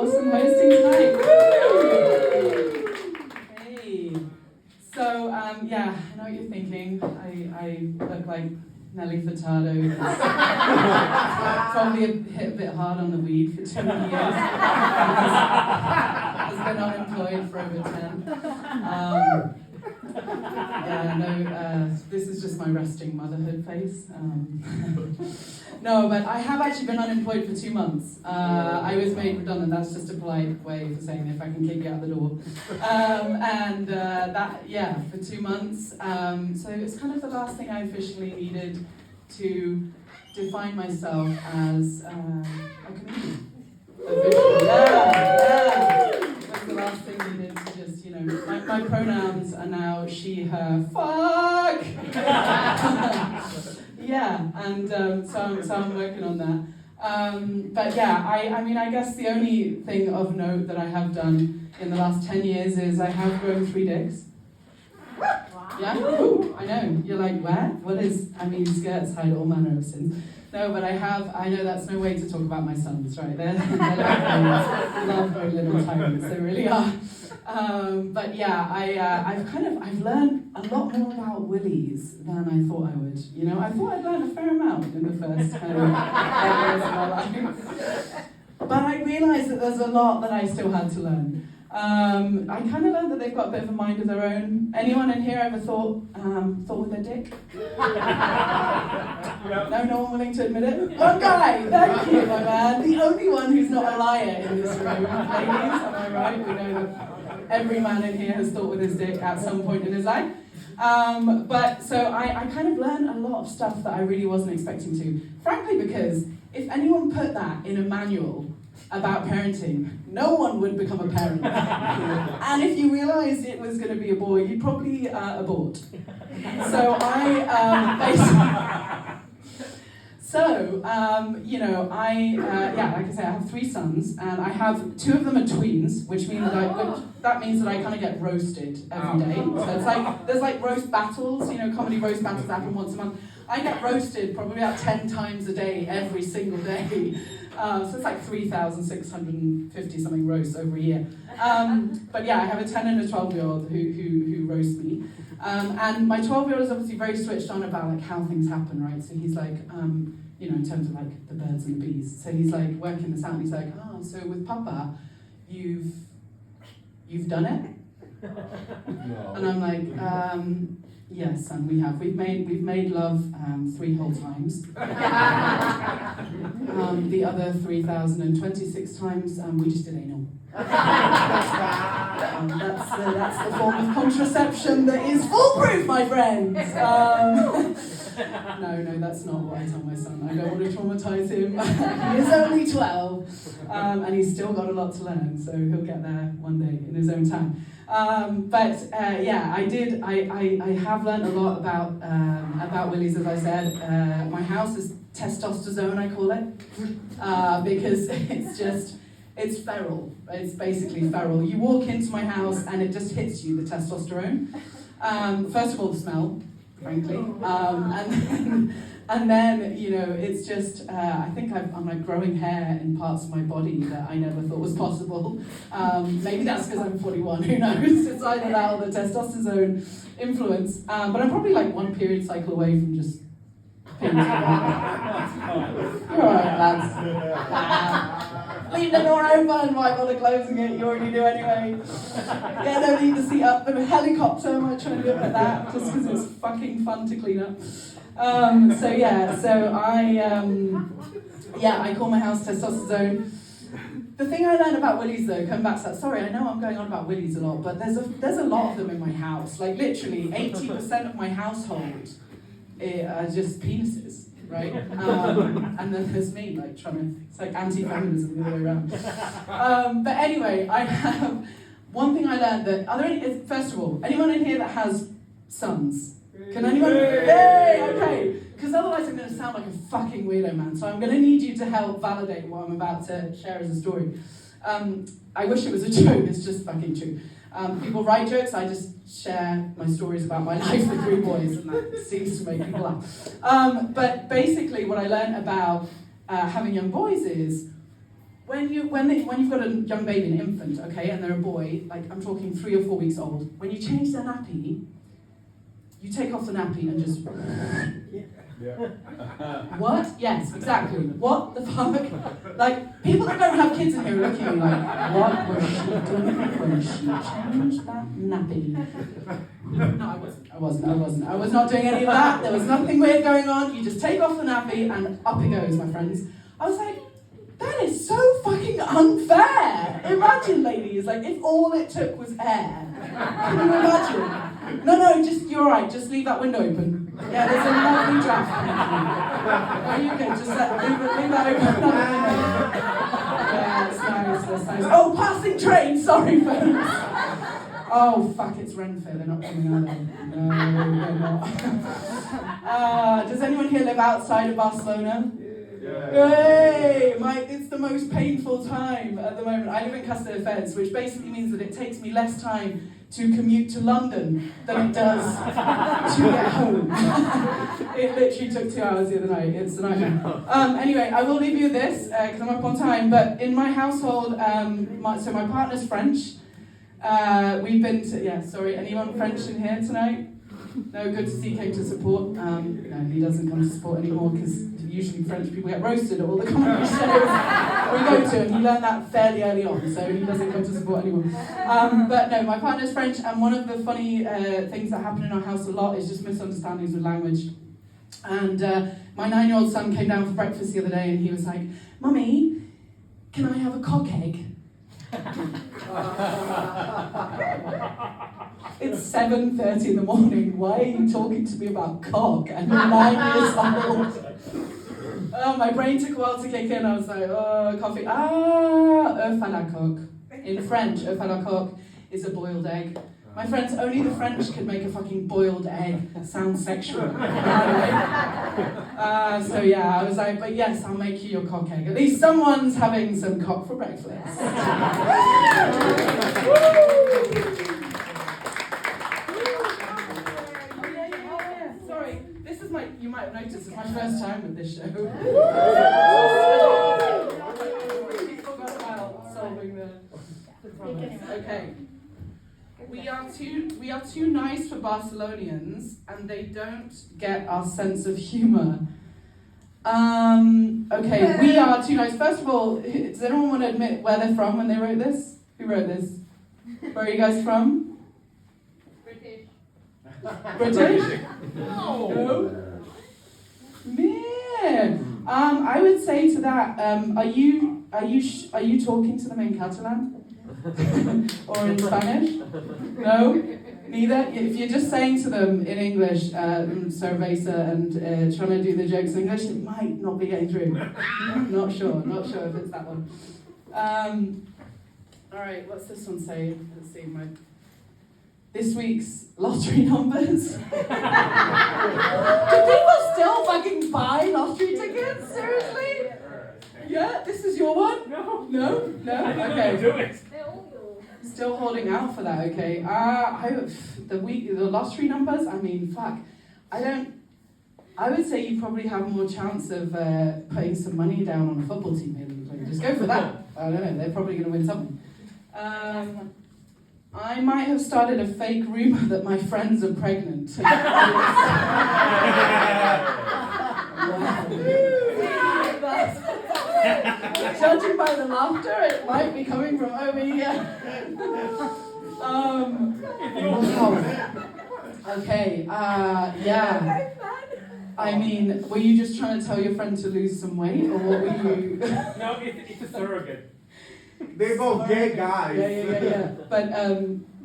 awesome hosting tonight. Hey. So, yeah, I know what you're thinking. I look like Nelly Furtado. Probably hit a bit hard on the weed for 20 years. Has been unemployed for over 10. Yeah, no, this is just my resting motherhood face. No, but I have actually been unemployed for 2 months. I was made redundant. That's just a polite way for saying if I can kick you out the door. For 2 months. So it's kind of the last thing I officially needed to define myself as a comedian. Officially. Yeah. That's the last thing needed to just, my pronouns are now she, her, fuck! Yeah, and so I'm working on that. But yeah, I guess the only thing of note that I have done in the last 10 years is I have grown 3 dicks. Wow. Yeah? Ooh, I know. You're like, where? Skirts hide all manner of sins. No, but I know that's no way to talk about my sons, right? They're lovely little tyrants, they really are. But yeah, I've learned a lot more about willies than I thought I would. I thought I'd learned a fair amount in the first kind of 5 years of my life. But I realised that there's a lot that I still had to learn. I kind of learned that they've got a bit of a mind of their own. Anyone in here ever thought with their dick? No one willing to admit it? One guy! Thank you, my man. The only one who's not a liar in this room. Ladies, am I right? We know that every man in here has thought with his dick at some point in his life. But so I kind of learned a lot of stuff that I really wasn't expecting to. Frankly, because if anyone put that in a manual about parenting, no one would become a parent. And if you realised it was going to be a boy, you'd probably abort. So like I say, I have 3 sons, and I have 2 of them are tweens, which means that means that I kind of get roasted every day. So it's like there's like roast battles, comedy roast battles happen once a month. I get roasted probably about 10 times a day, every single day. So it's like 3,650 something roasts over a year. But yeah, I have a 10 and a 12-year-old who roast me. And my 12-year-old is obviously very switched on about like how things happen, right? So he's like, in terms of like the birds and the bees. So he's like working this out, and he's like, so with Papa, you've done it? No. And I'm like, yes, son, we have. We've made love 3 whole times. The other 3,026 times, we just did anal. That's the form of contraception that is foolproof, my friends. No, that's not what I tell my son. I don't want to traumatize him. He is only 12, and he's still got a lot to learn, so he'll get there one day in his own time. I have learned a lot about willies, as I said. My house is testosterone, I call it, because it's feral. It's basically feral. You walk into my house and it just hits you, the testosterone. First of all, the smell, frankly. And then, it's just, I think I'm like growing hair in parts of my body that I never thought was possible. Maybe that's because I'm 41, who knows? It's either that or the testosterone influence. But I'm probably like 1 period cycle away from just being You're alright, lads. Leave the door open, might bother closing it, you already do anyway. Yeah, don't leave the seat up. The helicopter, I might try and do it like that, just because it's fucking fun to clean up. I call my house testosterone. The thing I learned about willies, though, coming back to that, sorry, I know I'm going on about willies a lot, but there's a lot of them in my house. Like, literally, 80% of my household are just penises, right? And then there's me, like, it's like anti-feminism the other way around. But anyway, I have one thing I learned that, first of all, anyone in here that has sons? Can anyone? Yay! Okay. Because otherwise I'm going to sound like a fucking weirdo, man. So I'm going to need you to help validate what I'm about to share as a story. I wish it was a joke. It's just fucking true. People write jokes. I just share my stories about my life with 3 boys, and that seems to make people laugh. But basically, what I learned about having young boys is when you've got a young baby, an infant, okay, and they're a boy, like I'm talking 3 or 4 weeks old, when you change their nappy, you take off the nappy and just... Yeah. What? Yes, exactly. What the fuck? Like, people that don't have kids in here are looking at me like, what was she doing when she changed that nappy? I was not doing any of that. There was nothing weird going on. You just take off the nappy and up it goes, my friends. I was like, that is so fucking unfair. Imagine, ladies, like, if all it took was air. Can you imagine? No, you're alright, just leave that window open. Yeah, there's a lovely draft coming through. Oh, you can just leave that open. Yeah, it's nice. Oh, passing train, sorry folks. Oh, fuck, it's Renfair, they're not coming, are they? No, they're not. Does anyone here live outside of Barcelona? Hey, it's the most painful time at the moment. I live in Castelldefels, which basically means that it takes me less time to commute to London than it does to get home. It literally took 2 hours the other night. It's a nightmare. Anyway, I will leave you with this because I'm up on time. But in my household, so my partner's French. We've been to, sorry, anyone French in here tonight? No, good to see he came to support. No, he doesn't come to support anymore because usually French people get roasted at all the comedy shows we go to, and he learned that fairly early on, so he doesn't come to support anyone. But no, my partner's French, and one of the funny things that happen in our house a lot is just misunderstandings with language. And my 9-year-old son came down for breakfast the other day, and he was like, "Mummy, can I have a cock egg?" It's 7:30 in the morning. Why are you talking to me about cock? And you're 9 years old. Oh, my brain took a while to kick in. I was like, oh, coffee. Œuf à la coque. In French, œuf à la coque is a boiled egg. My friends, only the French could make a fucking boiled egg that sounds sexual. So yeah, I was like, but yes, I'll make you your cock egg. At least someone's having some cock for breakfast. Sorry, this is you might have noticed, it's my first time with this show. Forgot about solving the problems. Okay. We are too nice for Barcelonians, and they don't get our sense of humour. Okay, we are too nice. First of all, does anyone want to admit where they're from when they wrote this? Who wrote this? Where are you guys from? British. British? No. Man. I would say to that, are you talking to them in Catalan? Or in Spanish? No? Neither? If you're just saying to them in English, cerveza, and trying to do the jokes in English, it might not be getting through. Not sure if it's that one. Alright, what's this one say? Let's see, this week's lottery numbers. Do people still fucking buy lottery tickets? Seriously? Yeah? This is your one? No. No? Okay. Do it. Still holding out for that, okay. The lottery numbers, I mean, fuck. I would say you probably have more chance of putting some money down on a football team maybe. Just go for that. I don't know, they're probably going to win something. I might have started a fake rumour that my friends are pregnant. Judging by the laughter, it might be coming from over here. Wow. Okay, yeah. I mean, were you just trying to tell your friend to lose some weight, or what were you? No, it's a surrogate. They're both gay guys. Yeah. But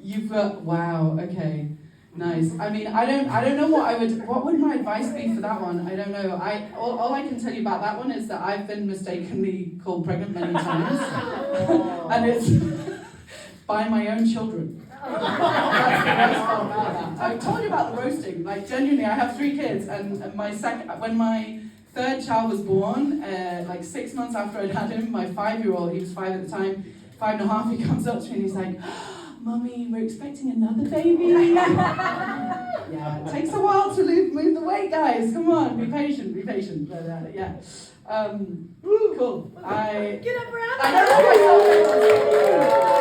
you've got, wow, okay. Nice. I mean, I don't know what would my advice be for that one? I don't know. All I can tell you about that one is that I've been mistakenly called pregnant many times. And it's by my own children. That's the best part about that. I've told you about the roasting. Like, genuinely, I have 3 kids, and when my 3rd child was born, like 6 months after I'd had him, my 5-year-old, he was 5 at the time, 5 and a half, he comes up to me and he's like, "Mummy, we're expecting another baby." Yeah, it takes a while to move the weight. wait, guys, come on, be patient, be patient. But, yeah. Cool. Get up, I don't know myself.